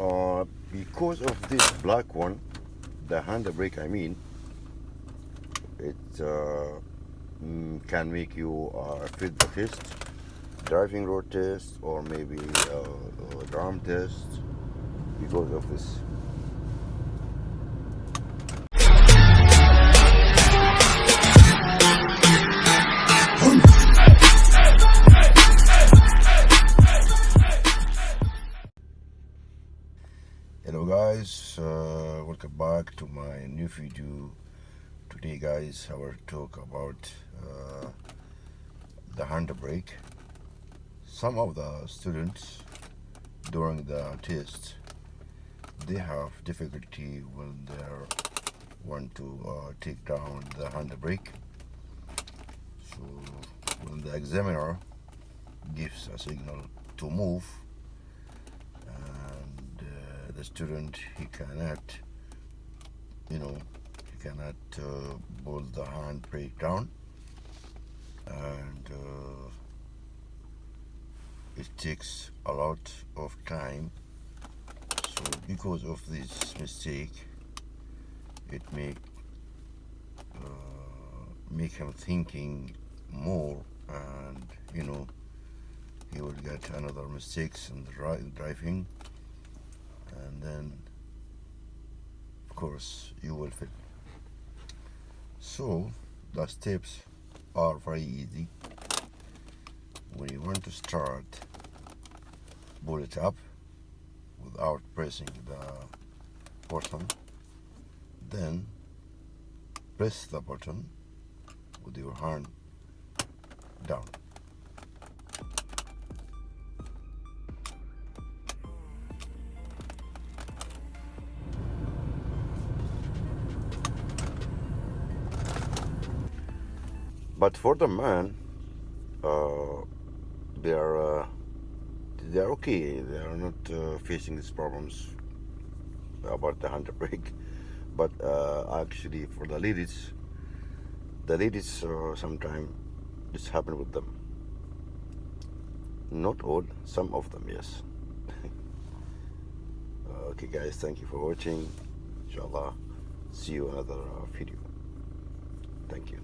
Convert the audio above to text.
Because of this black one, the handbrake, I mean, it can make you fit the test, driving road test, or maybe drum test because of this. Hello guys, welcome back to my new video. Today guys, I will talk about the handbrake. Some of the students during the test, they have difficulty when they want to take down the handbrake. So when the examiner gives a signal to move, the student, he cannot pull the handbrake down, and it takes a lot of time. So because of this mistake, it make him thinking more, and he will get another mistakes in the driving, and then of course you will fail. So the steps are very easy. When you want to start, pull it up without pressing the button, then press the button with your hand down. But for the man, they are okay. They are not facing these problems about the handbrake. But actually, for the ladies sometimes this happen with them. Not all, some of them, yes. Okay, guys, thank you for watching. Inshallah, see you another video. Thank you.